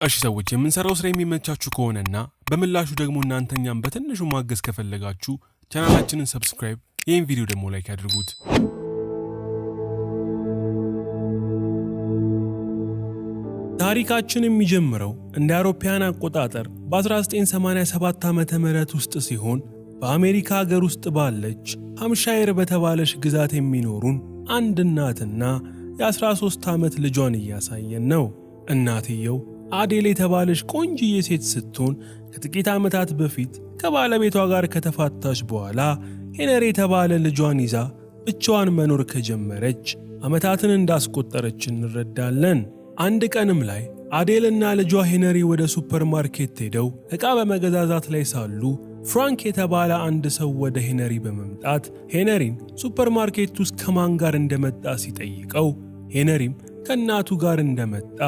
እሺ ሰዎች የምንሰራው ስራ የሚመቻችሁ ከሆነና በምላሹ ደግሞ እናንተኛም በትንሹ ማገዝ ከፈለጋችሁ ቻናላችንን ሰብስክራይብ፣ ይህን ቪዲዮ ደግሞ ላይክ ያድርጉት። ታሪካችን የሚጀምረው እንደ አውሮፓውያን አቆጣጠር በ1987 ዓመተ ምህረት ውስጥ ሲሆን በአሜሪካ ሀገር ውስጥ ባለች ሃምሻየር በተባለች ግዛት የሚኖሩን አንድ እናትና የ13 ዓመት ልጇን እያሳየን ነው። እናትየው አዴል የተባለች ቆንጂዬ ሴት ስትሆን ከጥቂት ዓመታት በፊት ከባለቤቷ ጋር ከተፋታች በኋላ ሄነሪ የተባለ ልጇን ይዛ ብቻዋን መኖር ከጀመረች ዓመታትን እንዳስቆጠረች እንረዳለን። አንድ ቀንም ላይ አዴልና ልጇ ሄነሪ ወደ ሱፐርማርኬት ሄደው ዕቃ በመገዛዛት ላይ ሳሉ ፍራንክ የተባለ አንድ ሰው ወደ ሄነሪ በመምጣት ሄነሪን ሱፐርማርኬት ውስጥ ከማን ጋር እንደመጣ ሲጠይቀው ሄነሪም ከእናቱ ጋር እንደመጣ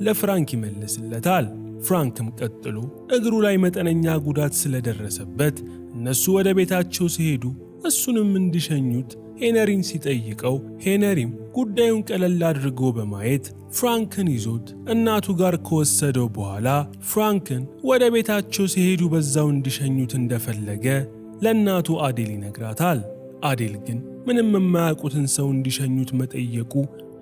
ለፍራንክ ይመልስለታል። ፍራንክም ቀጥሎ እግሩ ላይ መጠነኛ ጉዳት ስለደረሰበት እነሱ ወደ ቤታቸው ሲሄዱ እሱንም እንዲሸኙት ሄነሪን ሲጠይቀው ሄነሪም ጉዳዩን ቀለል አድርጎ በማየት ፍራንክን ይዞት እናቱ ጋር ከወሰደው በኋላ ፍራንክን ወደ ቤታቸው ሲሄዱ በዛው እንዲሸኙት እንደፈለገ ለእናቱ አዴል ይነግራታል። አዴል ግን ምንም የማያውቁትን ሰው እንዲሸኙት መጠየቁ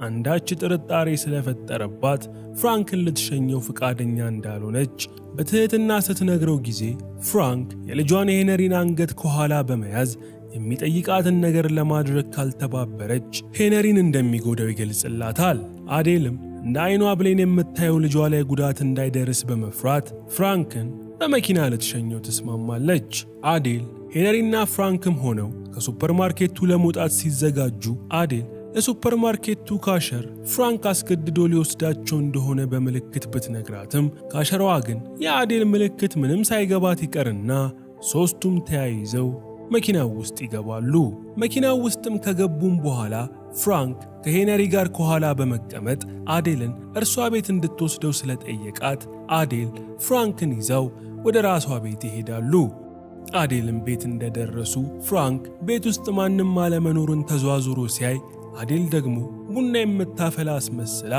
አንዳች ጥርጣሬ ስለፈጠረባት ፍራንክን ልትሸኘው ፍቃደኛ እንዳልሆነች በትህትና ስትነግረው ጊዜ ፍራንክ የልጇን የሄነሪን አንገት ከኋላ በመያዝ የሚጠይቃትን ነገር ለማድረግ ካልተባበረች ሄነሪን እንደሚጎዳው ይገልጽላታል። አዴልም እንደ አይኗ ብሌን የምታየው ልጇ ላይ ጉዳት እንዳይደርስ በመፍራት ፍራንክን በመኪና ልትሸኘው ትስማማለች። አዴል ሄነሪና ፍራንክም ሆነው ከሱፐርማርኬቱ ለመውጣት ሲዘጋጁ አዴል ለሱፐርማርኬቱ ካሸር ፍራንክ አስገድዶ ሊወስዳቸው እንደሆነ በምልክት ብትነግራትም ካሸሯ ግን የአዴል ምልክት ምንም ሳይገባት ይቀርና ሦስቱም ተያይዘው መኪናው ውስጥ ይገባሉ። መኪናው ውስጥም ከገቡም በኋላ ፍራንክ ከሄነሪ ጋር ከኋላ በመቀመጥ አዴልን እርሷ ቤት እንድትወስደው ስለጠየቃት አዴል ፍራንክን ይዘው ወደ ራሷ ቤት ይሄዳሉ። አዴልም ቤት እንደደረሱ ፍራንክ ቤት ውስጥ ማንም አለመኖሩን ተዟዙሮ ሲያይ አዴል ደግሞ ቡና የምታፈላ አስመስላ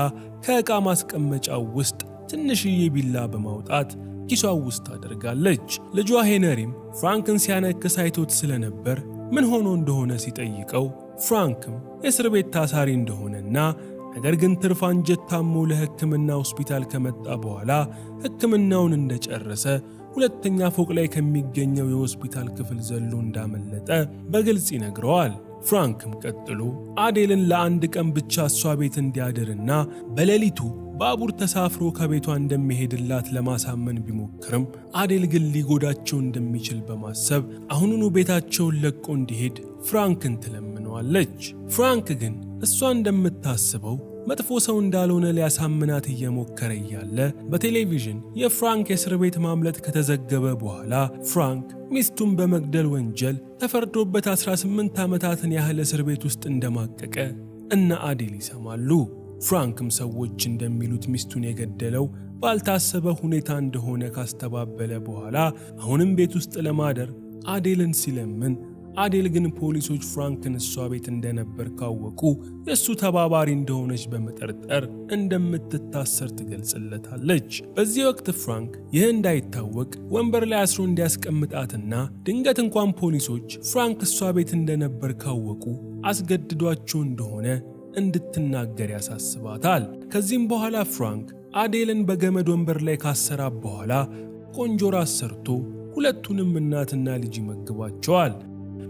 ከዕቃ ማስቀመጫው ውስጥ ትንሽዬ ቢላ በማውጣት ኪሷ ውስጥ አድርጋለች። ልጇ ሄነሪም ፍራንክን ሲያነክስ አይቶት ስለነበር ምን ሆኖ እንደሆነ ሲጠይቀው ፍራንክም የእስር ቤት ታሳሪ እንደሆነና ነገር ግን ትርፍ አንጀት ታሞ ለሕክምና ሆስፒታል ከመጣ በኋላ ሕክምናውን እንደጨረሰ ሁለተኛ ፎቅ ላይ ከሚገኘው የሆስፒታል ክፍል ዘሎ እንዳመለጠ በግልጽ ይነግረዋል። ፍራንክም ቀጥሎ አዴልን ለአንድ ቀን ብቻ እሷ ቤት እንዲያድርና በሌሊቱ ባቡር ተሳፍሮ ከቤቷ እንደሚሄድላት ለማሳመን ቢሞክርም አዴል ግን ሊጎዳቸው እንደሚችል በማሰብ አሁኑኑ ቤታቸውን ለቆ እንዲሄድ ፍራንክን ትለምነዋለች። ፍራንክ ግን እሷ እንደምታስበው መጥፎ ሰው እንዳልሆነ ሊያሳምናት እየሞከረ እያለ በቴሌቪዥን የፍራንክ የእስር ቤት ማምለጥ ከተዘገበ በኋላ ፍራንክ ሚስቱን በመግደል ወንጀል ተፈርዶበት 18 ዓመታትን ያህል እስር ቤት ውስጥ እንደማቀቀ እና አዴል ይሰማሉ። ፍራንክም ሰዎች እንደሚሉት ሚስቱን የገደለው ባልታሰበ ሁኔታ እንደሆነ ካስተባበለ በኋላ አሁንም ቤት ውስጥ ለማደር አዴልን ሲለምን አዴል ግን ፖሊሶች ፍራንክን እሷ ቤት እንደነበር ካወቁ የእሱ ተባባሪ እንደሆነች በመጠርጠር እንደምትታሰር ትገልጽለታለች። በዚህ ወቅት ፍራንክ ይህ እንዳይታወቅ ወንበር ላይ አስሮ እንዲያስቀምጣትና ድንገት እንኳን ፖሊሶች ፍራንክ እሷ ቤት እንደነበር ካወቁ አስገድዷቸው እንደሆነ እንድትናገር ያሳስባታል። ከዚህም በኋላ ፍራንክ አዴልን በገመድ ወንበር ላይ ካሰራብ በኋላ ቆንጆ ራስ ሰርቶ ሁለቱንም እናትና ልጅ ይመግባቸዋል።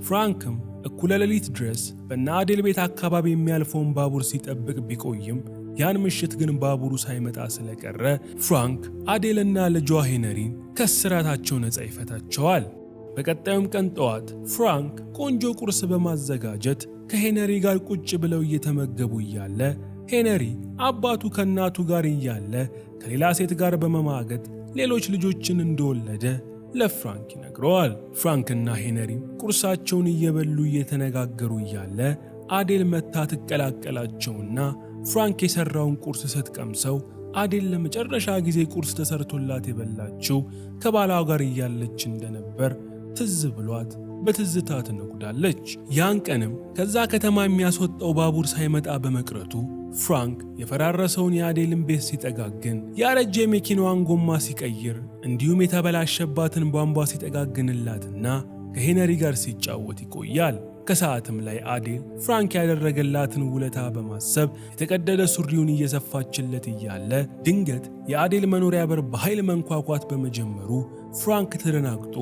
ፍራንክም እኩለ ሌሊት ድረስ በእነ አዴል ቤት አካባቢ የሚያልፈውን ባቡር ሲጠብቅ ቢቆይም ያን ምሽት ግን ባቡሩ ሳይመጣ ስለቀረ ፍራንክ አዴልና ልጇ ሄነሪን ከስራታቸው ነፃ ይፈታቸዋል። በቀጣዩም ቀን ጠዋት ፍራንክ ቆንጆ ቁርስ በማዘጋጀት ከሄነሪ ጋር ቁጭ ብለው እየተመገቡ እያለ ሄነሪ አባቱ ከእናቱ ጋር እያለ ከሌላ ሴት ጋር በመማገጥ ሌሎች ልጆችን እንደወለደ ለፍራንክ ይነግረዋል። ፍራንክና ሄነሪም ቁርሳቸውን እየበሉ እየተነጋገሩ እያለ አዴል መታ ትቀላቀላቸውና ፍራንክ የሰራውን ቁርስ ስትቀምሰው አዴል ለመጨረሻ ጊዜ ቁርስ ተሰርቶላት የበላችው ከባሏ ጋር እያለች እንደነበር ትዝ ብሏት በትዝታ ትነጉዳለች። ያን ቀንም ከዛ ከተማ የሚያስወጣው ባቡር ሳይመጣ በመቅረቱ ፍራንክ የፈራረሰውን የአዴልን ቤት ሲጠጋግን፣ ያረጀ የመኪናዋን ጎማ ሲቀይር፣ እንዲሁም የተበላሸባትን ቧንቧ ሲጠጋግንላትና ከሄነሪ ጋር ሲጫወት ይቆያል። ከሰዓትም ላይ አዴል ፍራንክ ያደረገላትን ውለታ በማሰብ የተቀደደ ሱሪውን እየሰፋችለት እያለ ድንገት የአዴል መኖሪያ በር በኃይል መንኳኳት በመጀመሩ ፍራንክ ተደናግጦ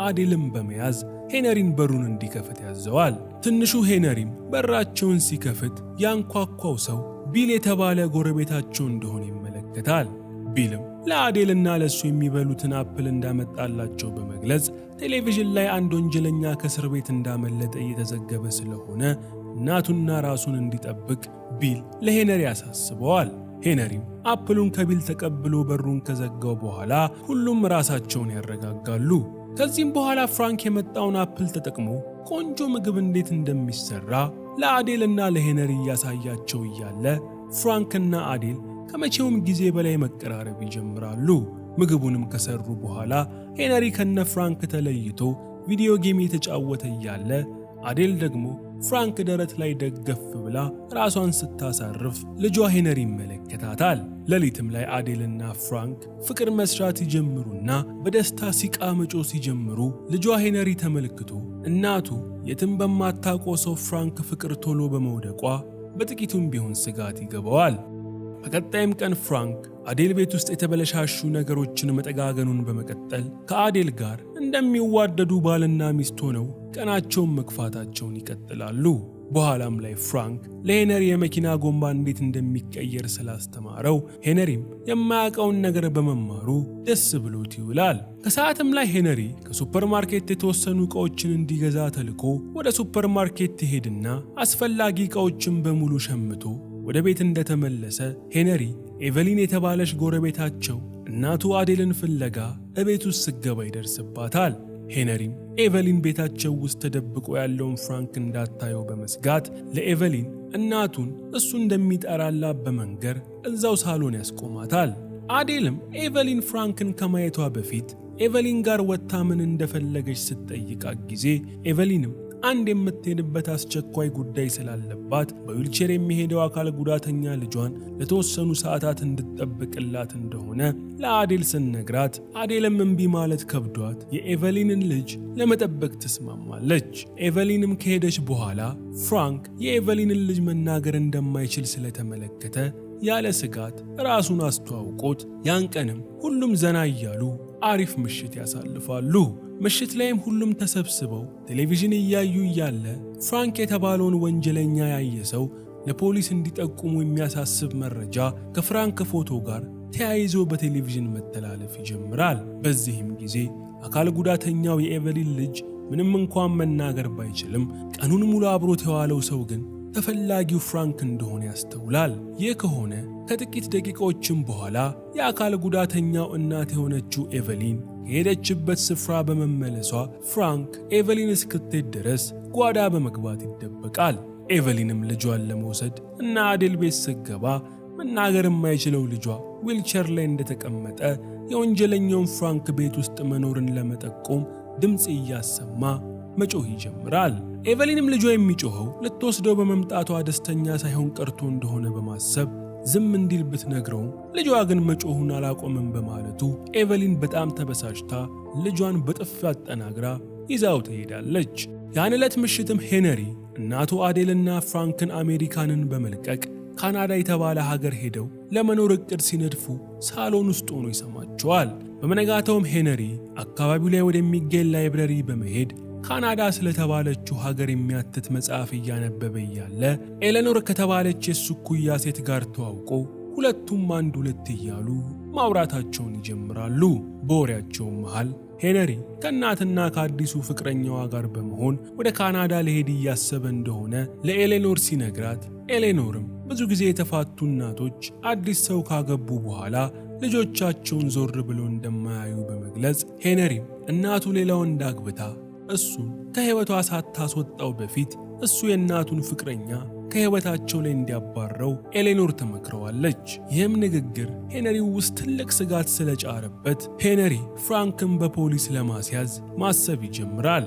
አዴልን በመያዝ ሄነሪን በሩን እንዲከፍት ያዘዋል። ትንሹ ሄነሪም በራቸውን ሲከፍት ያንኳኳው ሰው ቢል የተባለ ጎረቤታቸው እንደሆነ ይመለከታል። ቢልም ለአዴልና ለሱ የሚበሉትን አፕል እንዳመጣላቸው በመግለጽ ቴሌቪዥን ላይ አንድ ወንጀለኛ ከእስር ቤት እንዳመለጠ እየተዘገበ ስለሆነ እናቱና ራሱን እንዲጠብቅ ቢል ለሄነሪ ያሳስበዋል። ሄነሪም አፕሉን ከቢል ተቀብሎ በሩን ከዘጋው በኋላ ሁሉም ራሳቸውን ያረጋጋሉ። ከዚህም በኋላ ፍራንክ የመጣውን አፕል ተጠቅሞ ቆንጆ ምግብ እንዴት እንደሚሰራ ለአዴልና ለሄነሪ እያሳያቸው እያለ ፍራንክና አዴል ከመቼውም ጊዜ በላይ መቀራረብ ይጀምራሉ። ምግቡንም ከሰሩ በኋላ ሄነሪ ከነ ፍራንክ ተለይቶ ቪዲዮ ጌም የተጫወተ እያለ አዴል ደግሞ ፍራንክ ደረት ላይ ደገፍ ብላ ራሷን ስታሳርፍ ልጇ ሄነሪ ይመለከታታል። ሌሊትም ላይ አዴልና ፍራንክ ፍቅር መስራት ይጀምሩና በደስታ ሲቃ መጮህ ሲጀምሩ ልጇ ሄነሪ ተመልክቶ እናቱ የትም በማታውቀው ሰው ፍራንክ ፍቅር ቶሎ በመውደቋ በጥቂቱም ቢሆን ስጋት ይገባዋል። በቀጣይም ቀን ፍራንክ አዴል ቤት ውስጥ የተበለሻሹ ነገሮችን መጠጋገኑን በመቀጠል ከአዴል ጋር እንደሚዋደዱ ባልና ሚስት ሆነው ቀናቸውን መግፋታቸውን ይቀጥላሉ። በኋላም ላይ ፍራንክ ለሄነሪ የመኪና ጎማ እንዴት እንደሚቀየር ስላስተማረው ሄነሪም የማያውቀውን ነገር በመማሩ ደስ ብሎት ይውላል። ከሰዓትም ላይ ሄነሪ ከሱፐርማርኬት የተወሰኑ ዕቃዎችን እንዲገዛ ተልኮ ወደ ሱፐርማርኬት ይሄድና አስፈላጊ ዕቃዎችን በሙሉ ሸምቶ ወደ ቤት እንደተመለሰ ሄነሪ ኤቨሊን የተባለች ጎረቤታቸው እናቱ አዴልን ፍለጋ እቤት ውስጥ ስገባ ይደርስባታል። ሄነሪም ኤቨሊን ቤታቸው ውስጥ ተደብቆ ያለውን ፍራንክ እንዳታየው በመስጋት ለኤቨሊን እናቱን እሱ እንደሚጠራላት በመንገር እዛው ሳሎን ያስቆማታል። አዴልም ኤቨሊን ፍራንክን ከማየቷ በፊት ኤቨሊን ጋር ወጥታ ምን እንደፈለገች ስትጠይቃት ጊዜ ኤቨሊንም አንድ የምትሄድበት አስቸኳይ ጉዳይ ስላለባት በዊልቸር የሚሄደው አካል ጉዳተኛ ልጇን ለተወሰኑ ሰዓታት እንድትጠብቅላት እንደሆነ ለአዴል ስነግራት አዴልም እምቢ ማለት ከብዷት የኤቨሊንን ልጅ ለመጠበቅ ትስማማለች። ኤቨሊንም ከሄደች በኋላ ፍራንክ የኤቨሊንን ልጅ መናገር እንደማይችል ስለተመለከተ ያለ ስጋት ራሱን አስተዋውቆት ያን ቀንም ሁሉም ዘና እያሉ አሪፍ ምሽት ያሳልፋሉ። ምሽት ላይም ሁሉም ተሰብስበው ቴሌቪዥን እያዩ እያለ ፍራንክ የተባለውን ወንጀለኛ ያየ ሰው ለፖሊስ እንዲጠቁሙ የሚያሳስብ መረጃ ከፍራንክ ፎቶ ጋር ተያይዞ በቴሌቪዥን መተላለፍ ይጀምራል። በዚህም ጊዜ አካል ጉዳተኛው የኤቨሊን ልጅ ምንም እንኳን መናገር ባይችልም ቀኑን ሙሉ አብሮት የዋለው ሰው ግን ተፈላጊው ፍራንክ እንደሆነ ያስተውላል። ይህ ከሆነ ከጥቂት ደቂቃዎችም በኋላ የአካል ጉዳተኛው እናት የሆነችው ኤቨሊን ከሄደችበት ስፍራ በመመለሷ ፍራንክ ኤቨሊን እስክትሄድ ድረስ ጓዳ በመግባት ይደበቃል። ኤቨሊንም ልጇን ለመውሰድ እና አዴል ቤት ስትገባ መናገር የማይችለው ልጇ ዊልቸር ላይ እንደተቀመጠ የወንጀለኛውን ፍራንክ ቤት ውስጥ መኖርን ለመጠቆም ድምፅ እያሰማ መጮህ ይጀምራል። ኤቨሊንም ልጇ የሚጮኸው ልትወስደው በመምጣቷ ደስተኛ ሳይሆን ቀርቶ እንደሆነ በማሰብ ዝም እንዲል ብትነግረውም ልጇ ግን መጮሁን አላቆምም በማለቱ ኤቨሊን በጣም ተበሳጭታ ልጇን በጥፊ አጠናግራ ይዛው ትሄዳለች። ያን ዕለት ምሽትም ሄነሪ እናቱ አዴልና ፍራንክን አሜሪካንን በመልቀቅ ካናዳ የተባለ ሀገር ሄደው ለመኖር እቅድ ሲነድፉ ሳሎን ውስጥ ሆኖ ይሰማቸዋል። በመነጋታውም ሄነሪ አካባቢው ላይ ወደሚገኝ ላይብረሪ በመሄድ ካናዳ ስለተባለችው ሀገር የሚያትት መጽሐፍ እያነበበ እያለ ኤሌኖር ከተባለች የሱ ኩያ ሴት ጋር ተዋውቆ ሁለቱም አንድ ሁለት እያሉ ማውራታቸውን ይጀምራሉ። በወሬያቸውም መሃል ሄነሪ ከእናትና ከአዲሱ ፍቅረኛዋ ጋር በመሆን ወደ ካናዳ ለሄድ እያሰበ እንደሆነ ለኤሌኖር ሲነግራት፣ ኤሌኖርም ብዙ ጊዜ የተፋቱ እናቶች አዲስ ሰው ካገቡ በኋላ ልጆቻቸውን ዞር ብሎ እንደማያዩ በመግለጽ ሄነሪም እናቱ ሌላ ወንድ አግብታ እሱን ከሕይወቷ ሳታስወጣው በፊት እሱ የእናቱን ፍቅረኛ ከሕይወታቸው ላይ እንዲያባረው ኤሌኖር ተመክረዋለች። ይህም ንግግር ሄነሪ ውስጥ ትልቅ ስጋት ስለጫረበት ሄነሪ ፍራንክን በፖሊስ ለማስያዝ ማሰብ ይጀምራል።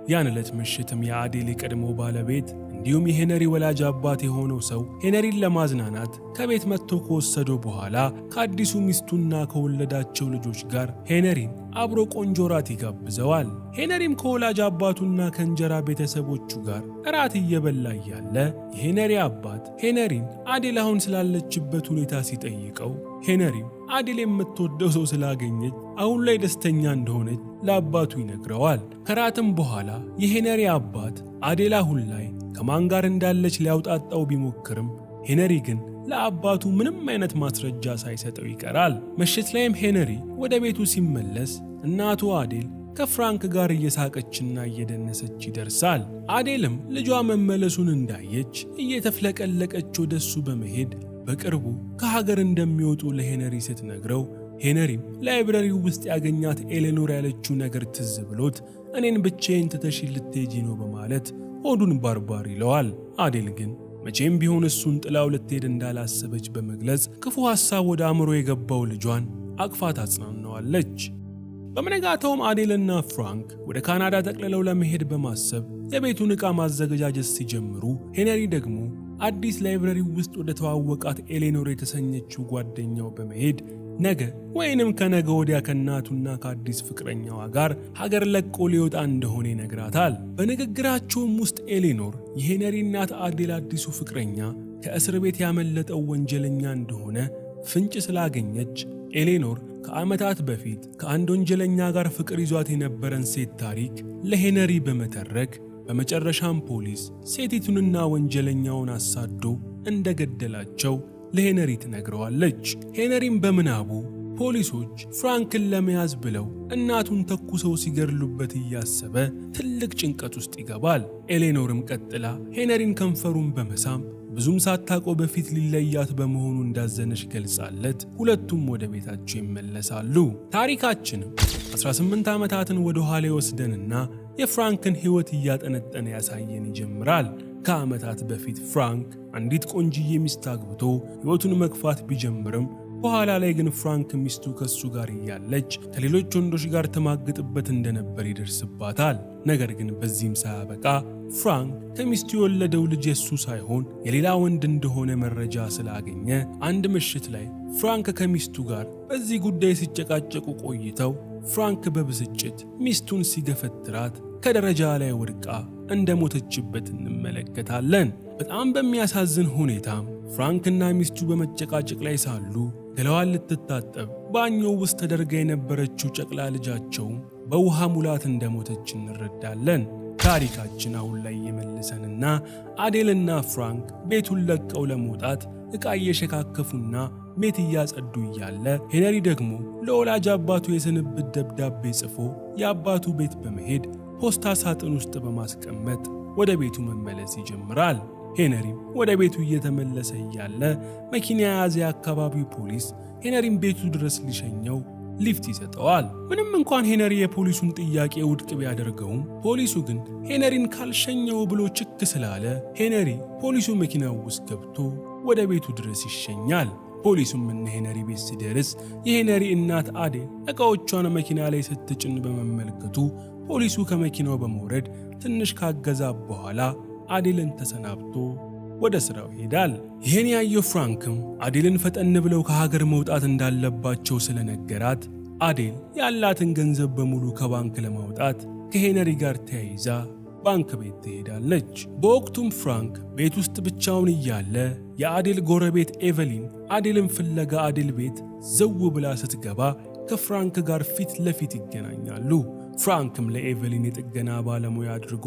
ያን ዕለት ምሽትም የአዴል የቀድሞ ባለቤት እንዲሁም የሄነሪ ወላጅ አባት የሆነው ሰው ሄነሪን ለማዝናናት ከቤት መጥቶ ከወሰደው በኋላ ከአዲሱ ሚስቱና ከወለዳቸው ልጆች ጋር ሄነሪን አብሮ ቆንጆ ራት ይጋብዘዋል። ሄነሪም ከወላጅ አባቱና ከእንጀራ ቤተሰቦቹ ጋር እራት እየበላ እያለ የሄነሪ አባት ሄነሪን አዴል አሁን ስላለችበት ሁኔታ ሲጠይቀው ሄነሪም አዴል የምትወደው ሰው ስላገኘች አሁን ላይ ደስተኛ እንደሆነች ለአባቱ ይነግረዋል። ከራትም በኋላ የሄነሪ አባት አዴል አሁን ላይ ከማን ጋር እንዳለች ሊያውጣጣው ቢሞክርም ሄነሪ ግን ለአባቱ ምንም አይነት ማስረጃ ሳይሰጠው ይቀራል። ምሽት ላይም ሄነሪ ወደ ቤቱ ሲመለስ እናቱ አዴል ከፍራንክ ጋር እየሳቀችና እየደነሰች ይደርሳል። አዴልም ልጇ መመለሱን እንዳየች እየተፍለቀለቀች ወደሱ በመሄድ በቅርቡ ከሀገር እንደሚወጡ ለሄነሪ ስትነግረው ሄነሪም ላይብረሪው ውስጥ ያገኛት ኤሌኖር ያለችው ነገር ትዝ ብሎት እኔን ብቻዬን ትተሽ ልትሄጂ ነው በማለት ሆዱን ባርባር ይለዋል። አዴል ግን መቼም ቢሆን እሱን ጥላው ልትሄድ እንዳላሰበች በመግለጽ ክፉ ሐሳብ ወደ አእምሮ የገባው ልጇን አቅፋ ታጽናናዋለች። በመነጋታውም አዴልና ፍራንክ ወደ ካናዳ ጠቅልለው ለመሄድ በማሰብ የቤቱን ዕቃ ማዘገጃጀት ሲጀምሩ ሄነሪ ደግሞ አዲስ ላይብረሪ ውስጥ ወደ ተዋወቃት ኤሌኖር የተሰኘችው ጓደኛው በመሄድ ነገ ወይንም ከነገ ወዲያ ከእናቱና ከአዲስ ፍቅረኛዋ ጋር ሀገር ለቆ ሊወጣ እንደሆነ ይነግራታል። በንግግራቸውም ውስጥ ኤሌኖር የሄነሪ እናት አዴል አዲሱ ፍቅረኛ ከእስር ቤት ያመለጠው ወንጀለኛ እንደሆነ ፍንጭ ስላገኘች ኤሌኖር ከዓመታት በፊት ከአንድ ወንጀለኛ ጋር ፍቅር ይዟት የነበረን ሴት ታሪክ ለሄነሪ በመተረክ በመጨረሻም ፖሊስ ሴቲቱንና ወንጀለኛውን አሳዶ እንደገደላቸው ለሄነሪ ትነግረዋለች። ሄነሪም በምናቡ ፖሊሶች ፍራንክን ለመያዝ ብለው እናቱን ተኩሰው ሲገድሉበት እያሰበ ትልቅ ጭንቀት ውስጥ ይገባል። ኤሌኖርም ቀጥላ ሄነሪን ከንፈሩን በመሳም ብዙም ሳታውቀው በፊት ሊለያት በመሆኑ እንዳዘነች ገልጻለት ሁለቱም ወደ ቤታቸው ይመለሳሉ። ታሪካችንም 18 ዓመታትን ወደ ኋላ ይወስደንና የፍራንክን ሕይወት እያጠነጠነ ያሳየን ይጀምራል። ከዓመታት በፊት ፍራንክ አንዲት ቆንጅዬ ሚስት አግብቶ ሕይወቱን መግፋት ቢጀምርም በኋላ ላይ ግን ፍራንክ ሚስቱ ከሱ ጋር እያለች ከሌሎች ወንዶች ጋር ተማግጥበት እንደነበር ይደርስባታል። ነገር ግን በዚህም ሳያበቃ ፍራንክ ከሚስቱ የወለደው ልጅ የሱ ሳይሆን የሌላ ወንድ እንደሆነ መረጃ ስላገኘ አንድ ምሽት ላይ ፍራንክ ከሚስቱ ጋር በዚህ ጉዳይ ሲጨቃጨቁ ቆይተው ፍራንክ በብስጭት ሚስቱን ሲገፈትራት ከደረጃ ላይ ወድቃ እንደሞተችበት እንመለከታለን። በጣም በሚያሳዝን ሁኔታም ፍራንክና ሚስቱ በመጨቃጨቅ ላይ ሳሉ ገላዋን ልትታጠብ ባኞ ውስጥ ተደርጋ የነበረችው ጨቅላ ልጃቸው በውሃ ሙላት እንደሞተች እንረዳለን። ታሪካችን አሁን ላይ የመለሰንና አዴልና ፍራንክ ቤቱን ለቀው ለመውጣት ዕቃ እየሸካከፉና ቤት እያጸዱ እያለ ሄነሪ ደግሞ ለወላጅ አባቱ የስንብት ደብዳቤ ጽፎ የአባቱ ቤት በመሄድ ፖስታ ሳጥን ውስጥ በማስቀመጥ ወደ ቤቱ መመለስ ይጀምራል። ሄነሪም ወደ ቤቱ እየተመለሰ እያለ መኪና የያዘ የአካባቢው ፖሊስ ሄነሪም ቤቱ ድረስ ሊሸኘው ሊፍት ይሰጠዋል። ምንም እንኳን ሄነሪ የፖሊሱን ጥያቄ ውድቅ ቢያደርገውም ፖሊሱ ግን ሄነሪን ካልሸኘው ብሎ ችክ ስላለ ሄነሪ ፖሊሱ መኪናው ውስጥ ገብቶ ወደ ቤቱ ድረስ ይሸኛል። ፖሊሱም እነ ሄነሪ ቤት ሲደርስ የሄነሪ እናት አዴል ዕቃዎቿን መኪና ላይ ስትጭን በመመልከቱ ፖሊሱ ከመኪናው በመውረድ ትንሽ ካገዛ በኋላ አዴልን ተሰናብቶ ወደ ስራው ይሄዳል። ይህን ያየው ፍራንክም አዴልን ፈጠን ብለው ከሀገር መውጣት እንዳለባቸው ስለነገራት አዴል ያላትን ገንዘብ በሙሉ ከባንክ ለማውጣት ከሄነሪ ጋር ተያይዛ ባንክ ቤት ትሄዳለች። በወቅቱም ፍራንክ ቤት ውስጥ ብቻውን እያለ የአዴል ጎረቤት ኤቨሊን አዴልን ፍለጋ አዴል ቤት ዘው ብላ ስትገባ ከፍራንክ ጋር ፊት ለፊት ይገናኛሉ። ፍራንክም ለኤቨሊን የጥገና ባለሙያ አድርጎ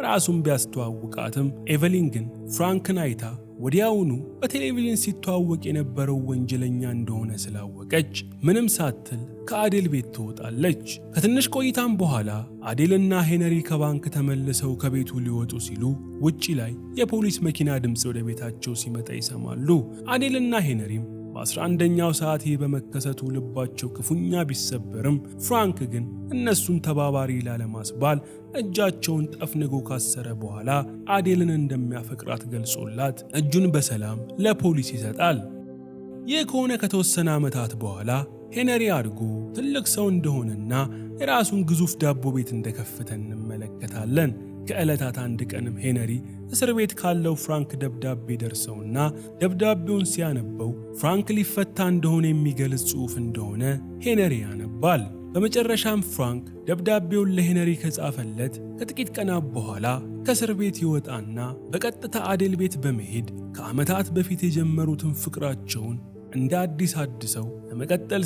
ራሱን ቢያስተዋውቃትም ኤቨሊን ግን ፍራንክን አይታ ወዲያውኑ በቴሌቪዥን ሲተዋወቅ የነበረው ወንጀለኛ እንደሆነ ስላወቀች ምንም ሳትል ከአዴል ቤት ትወጣለች። ከትንሽ ቆይታም በኋላ አዴልና ሄነሪ ከባንክ ተመልሰው ከቤቱ ሊወጡ ሲሉ ውጪ ላይ የፖሊስ መኪና ድምፅ ወደ ቤታቸው ሲመጣ ይሰማሉ። አዴልና ሄነሪም በ11ኛው ሰዓት በመከሰቱ ልባቸው ክፉኛ ቢሰበርም ፍራንክ ግን እነሱን ተባባሪ ላለማስባል እጃቸውን ጠፍንጎ ካሰረ በኋላ አዴልን እንደሚያፈቅራት ገልጾላት እጁን በሰላም ለፖሊስ ይሰጣል። ይህ ከሆነ ከተወሰነ ዓመታት በኋላ ሄነሪ አድጎ ትልቅ ሰው እንደሆነና የራሱን ግዙፍ ዳቦ ቤት እንደከፈተ እንመለከታለን። ከዕለታት አንድ ቀንም ሄነሪ እስር ቤት ካለው ፍራንክ ደብዳቤ ደርሰውና ደብዳቤውን ሲያነበው ፍራንክ ሊፈታ እንደሆነ የሚገልጽ ጽሑፍ እንደሆነ ሄነሪ ያነባል። በመጨረሻም ፍራንክ ደብዳቤውን ለሄነሪ ከጻፈለት ከጥቂት ቀናት በኋላ ከእስር ቤት ይወጣና በቀጥታ አዴል ቤት በመሄድ ከዓመታት በፊት የጀመሩትን ፍቅራቸውን እንደ አዲስ አድሰው ለመቀጠል